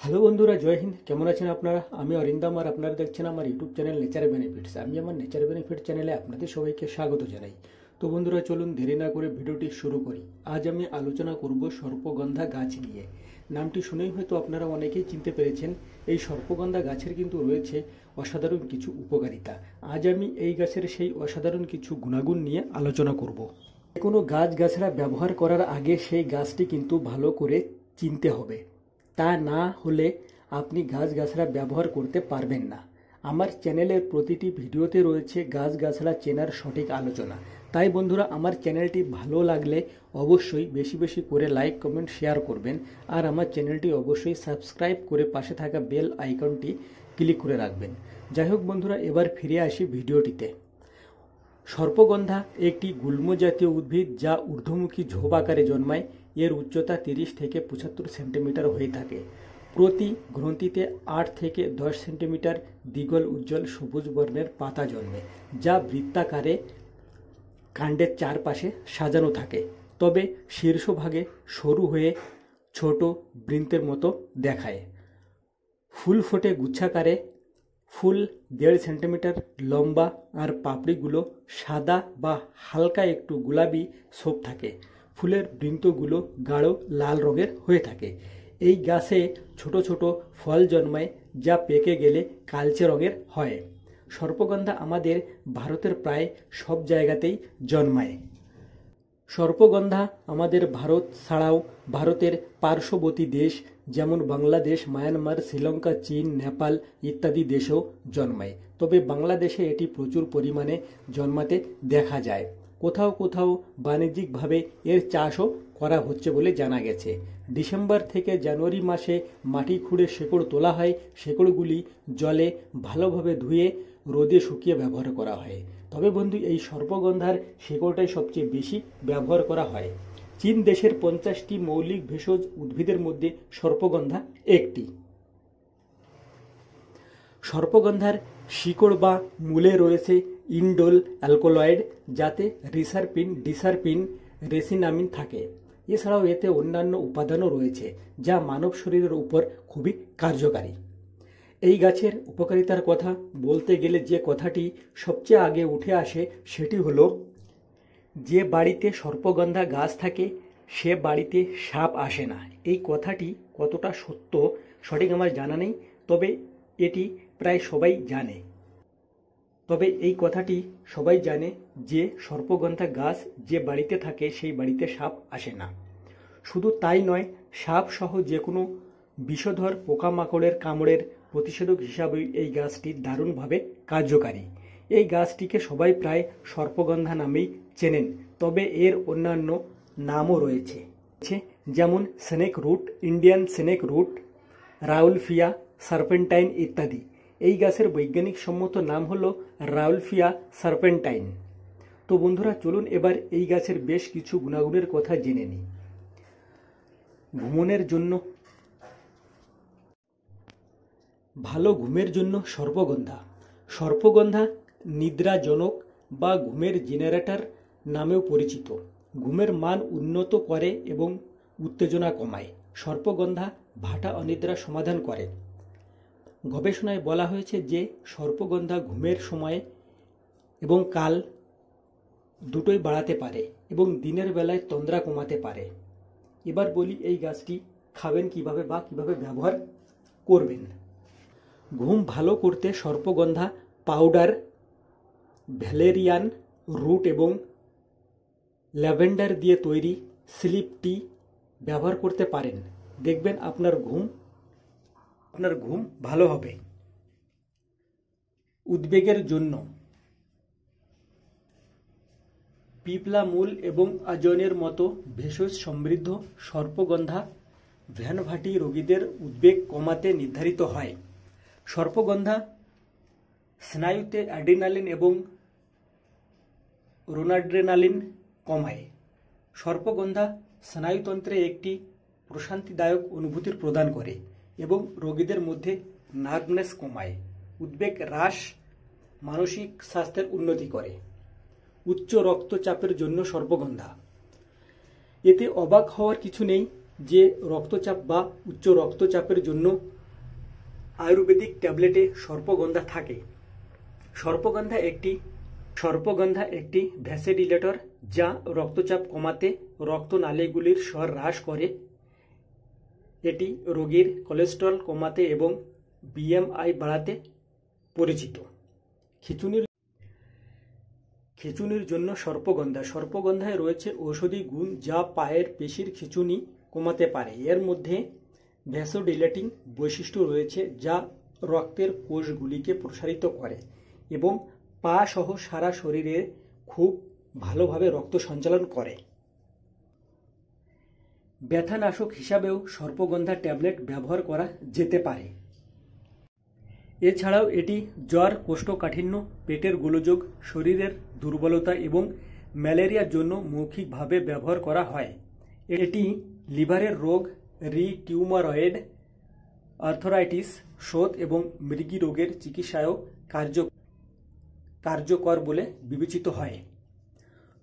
Hello বন্ধুরা, জয় হিন্দ। কেমন আছেন আপনারা? আমি অরিন্দম আর আপনারা দেখছেন আমার ইউটিউব চ্যানেল নেচার বেনিফিটস। আমি আমার নেচার বেনিফিট চ্যানেলে আপনাদের সবাইকে স্বাগত জানাই। তো বন্ধুরা, চলুন দেরি না করে ভিডিওটি শুরু করি। আজ আমি আলোচনা করব সর্পগন্ধা গাছ নিয়ে। নামটি শুনেই হয়তো আপনারা অনেকেই চিনতে পেরেছেন। এই সর্পগন্ধা গাছের কিন্তু রয়েছে অসাধারণ কিছু উপকারিতা। আজ আমি এই গাছের সেই অসাধারণ কিছু গুণাগুণ নিয়ে আলোচনা করব। কোনো গাছগাছড়া ব্যবহার করার আগে সেই গাছটি কিন্তু ভালো করে চিনতে হবে। তা না হলে আপনি গাছগাছড়া ব্যবহার করতে পারবেন না। আমার চ্যানেলের প্রতিটি ভিডিওতে রয়েছে গাছগাছড়া চেনার সঠিক আলোচনা। তাই বন্ধুরা, আমার চ্যানেলটি ভালো লাগলে অবশ্যই বেশি বেশি করে লাইক, কমেন্ট, শেয়ার করবেন। আর আমার চ্যানেলটি অবশ্যই সাবস্ক্রাইব করে পাশে থাকা বেল আইকনটি ক্লিক করে রাখবেন। যাই হোক বন্ধুরা, এবার ফিরে আসি ভিডিওটিতে। সর্পগন্ধা একটি গুল্ম জাতীয় উদ্ভিদ যা ঊর্ধ্বমুখী ঝোপ আকারে জন্মায়। এর উচ্চতা 30 থেকে 75 সেন্টিমিটার হয়ে থাকে। প্রতি গ্রন্থিতে 8 থেকে 10 সেন্টিমিটার দ্বিগল উজ্জ্বল সবুজ বর্ণের পাতা জন্মে, যা বৃত্তাকারে কাণ্ডের চারপাশে সাজানো থাকে। তবে শীর্ষভাগে সরু হয়ে ছোট বৃন্তের মতো দেখায়। ফুল ফোটে গুচ্ছাকারে। ফুল 1.5 সেন্টিমিটার লম্বা আর পাপড়িগুলো সাদা বা হালকা একটু গোলাপি ছোপ থাকে। ফুলের বৃন্তগুলো গাঢ় লাল রঙের হয়ে থাকে। এই গাছে ছোট ছোট ফল জন্মায়, যা পেকে গেলে কালচে রঙের হয়। সর্পগন্ধা আমাদের ভারতের প্রায় সব জায়গাতেই জন্মায়। সর্পগন্ধা আমাদের ভারত ছাড়াও ভারতের পার্শ্ববর্তী দেশ যেমন বাংলাদেশ, মায়ানমার, শ্রীলঙ্কা, চীন, নেপাল ইত্যাদি দেশেও জন্মায়। তবে বাংলাদেশে এটি প্রচুর পরিমাণে জন্মাতে দেখা যায়। কোথাও কোথাও বাণিজ্যিকভাবে এর চাষও করা হচ্ছে বলে জানা গেছে। ডিসেম্বর থেকে জানুয়ারি মাসে মাটি খুঁড়ে শেকড় তোলা হয়। শেকড়গুলি জলে ভালোভাবে ধুয়ে রোদে শুকিয়ে ব্যবহার করা হয়। তবে বন্ধু, এই সর্পগন্ধার শেকড়টাই সবচেয়ে বেশি ব্যবহার করা হয়। চীন দেশের 50টি মৌলিক ভেষজ উদ্ভিদের মধ্যে সর্পগন্ধা একটি। সর্পগন্ধার শিকড় বা মূলে রয়েছে ইন্ডোল অ্যালকোলয়েড, যাতে রিসারপিন, ডিসারপিন, রেসিনামিন থাকে। এছাড়াও এতে অন্যান্য উপাদানও রয়েছে যা মানব শরীরের উপর খুবই কার্যকারী। এই গাছের উপকারিতার কথা বলতে গেলে যে কথাটি সবচেয়ে আগে উঠে আসে সেটি হলো, যে বাড়িতে সর্পগন্ধা গাছ থাকে সে বাড়িতে সাপ আসে না। এই কথাটি কতটা সত্য সঠিক আমার জানা নেই, তবে এটি প্রায় সবাই জানে। তবে এই কথাটি সবাই জানে যে সর্পগন্ধা গাছ যে বাড়িতে থাকে সেই বাড়িতে সাপ আসে না। শুধু তাই নয়, সাপ সহ যে কোনো বিষধর পোকামাকড়ের কামড়ের প্রতিষেধক হিসাবেও এই গাছটি দারুণভাবে কার্যকারী। এই গাছটিকে সবাই প্রায় সর্পগন্ধা নামেই চেনেন, তবে এর অন্যান্য নামও রয়েছে, যেমন snake root, Indian snake root, rauwolfia serpentine ইত্যাদি। এই গাছের বৈজ্ঞানিক সম্মত নাম হলো রাউলফিয়া সার্পেন্টাইন। তো বন্ধুরা, চলুন এবার এই গাছের বেশ কিছু গুণাগুণের কথা জেনে নিই। ঘুমনের জন্য, ভালো ঘুমের জন্য সর্পগন্ধা। সর্পগন্ধা নিদ্রাজনক বা ঘুমের জেনারেটর নামেও পরিচিত। ঘুমের মান উন্নত করে এবং উত্তেজনা কমায়। সর্পগন্ধা ভাটা অনিদ্রা সমাধান করে। গবেষণায় বলা হয়েছে যে সর্পগন্ধা ঘুমের সময় এবং কাল দুটোই বাড়াতে পারে এবং দিনের বেলায় তন্দ্রা কমাতে পারে। এবার বলি এই গাছটি খাবেন কিভাবে বা কিভাবে ব্যবহার করবেন। ঘুম ভালো করতে সর্পগন্ধা পাউডার, ভ্যালেরিয়ান রুট এবং ল্যাভেন্ডার দিয়ে তৈরি স্লিপ টি ব্যবহার করতে পারেন। দেখবেন আপনার ঘুম ভালো হবে। উদ্বেগের জন্য পিপলা মূল এবং আজনের মতো ভেষজ সমৃদ্ধ সর্পগন্ধা ভ্যানভাটি রোগীদের উদ্বেগ কমাতে নির্ধারিত হয়। সর্পগন্ধা স্নায়ুতে অ্যাড্রিনালিন এবং রোনাড্রেনালিন কমায়। সর্পগন্ধা স্নায়ুতন্ত্রে একটি প্রশান্তিদায়ক অনুভূতি প্রদান করে এবং রোগীদের মধ্যে নার্ভনেস কমায়। উদ্বেগ হ্রাস, মানসিক স্বাস্থ্যের উন্নতি করে। উচ্চ রক্তচাপের জন্য সর্পগন্ধা। এতে অবাক হওয়ার কিছু নেই যে রক্তচাপ বা উচ্চ রক্তচাপের জন্য আয়ুর্বেদিক ট্যাবলেটে সর্পগন্ধা থাকে। সর্পগন্ধা একটি ভ্যাসোডিলেটর, যা রক্তচাপ কমাতে, রক্তনালীগুলির স্বর হ্রাস করে। এটি রোগীর কোলেস্টেরল কমাতে এবং বিএমআই বাড়াতে পরিচিত। খিঁচুনির জন্য সর্পগন্ধায় রয়েছে ঔষধি গুণ যা পায়ের পেশির খিঁচুনি কমাতে পারে। এর মধ্যে ভ্যাসোডিলেটিং বৈশিষ্ট্য রয়েছে, যা রক্তের কোষগুলিকে প্রসারিত করে এবং পা সহ সারা শরীরে খুব ভালোভাবে রক্ত সঞ্চালন করে। ব্যথানাশক হিসাবেও সর্পগন্ধা ট্যাবলেট ব্যবহার করা যেতে পারে। এছাড়াও এটি জ্বর, কোষ্ঠকাঠিন্য, পেটের গোলযোগ, শরীরের দুর্বলতা এবং ম্যালেরিয়ার জন্য মৌখিকভাবে ব্যবহার করা হয়। এটি লিভারের রোগ, টিউমারয়েড আর্থরাইটিস, শোথ এবং মৃগী রোগের চিকিৎসায়ও কার্যকর বলে বিবেচিত হয়।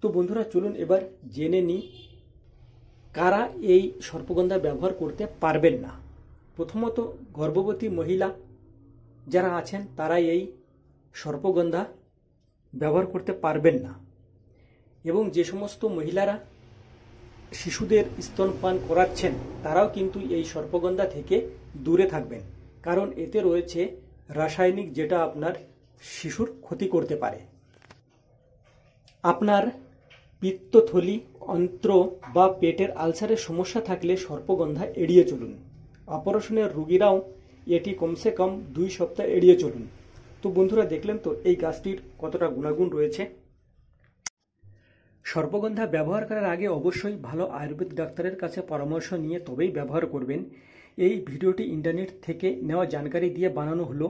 তো বন্ধুরা, চলুন এবার জেনে নিই কারা এই সর্পগন্ধা ব্যবহার করতে পারবেন না। প্রথমত, গর্ভবতী মহিলা যারা আছেন তারা এই সর্পগন্ধা ব্যবহার করতে পারবেন না। এবং যে সমস্ত মহিলারা শিশুদের স্তনপান করাচ্ছেন তারাও কিন্তু এই সর্পগন্ধা থেকে দূরে থাকবেন, কারণ এতে রয়েছে রাসায়নিক, যেটা আপনার শিশুর ক্ষতি করতে পারে। আপনার পিত্তথলি, অন্ত্র বা পেটের আলসারের সমস্যা থাকলে সর্পগন্ধা এড়িয়ে চলুন। অপারেশনের রোগীরাও এটি কমসে কম 2 সপ্তাহ এড়িয়ে চলুন। তো বন্ধুরা, দেখলেন তো এই গাছটির কতটা গুণাগুণ রয়েছে। সর্পগন্ধা ব্যবহার করার আগে অবশ্যই ভালো আয়ুর্বেদ ডাক্তারের কাছে পরামর্শ নিয়ে তবেই ব্যবহার করবেন। এই ভিডিওটি ইন্টারনেট থেকে নেওয়া জানকারি দিয়ে বানানো হলো।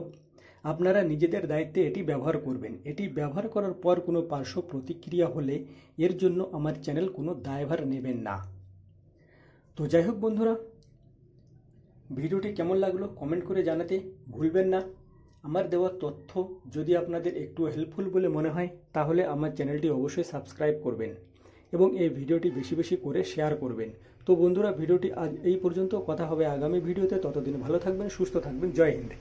আপনারা নিজেদের দায়িত্বে এটি ব্যবহার করবেন। এটি ব্যবহার করার পর কোনো পার্শ্ব প্রতিক্রিয়া হলে এর জন্য আমার চ্যানেল কোনো দায়ভার নেবেন না। তো যাই হোক বন্ধুরা, ভিডিওটি কেমন লাগলো কমেন্ট করে জানাতে ভুলবেন না। আমার দেওয়া তথ্য যদি আপনাদের একটু হেল্পফুল বলে মনে হয় তাহলে আমার চ্যানেলটি অবশ্যই সাবস্ক্রাইব করবেন এবং এই ভিডিওটি বেশি বেশি করে শেয়ার করবেন। তো বন্ধুরা, ভিডিওটি আজ এই পর্যন্ত। কথা হবে আগামী ভিডিওতে। ততদিন ভালো থাকবেন, সুস্থ থাকবেন। জয় হিন্দ।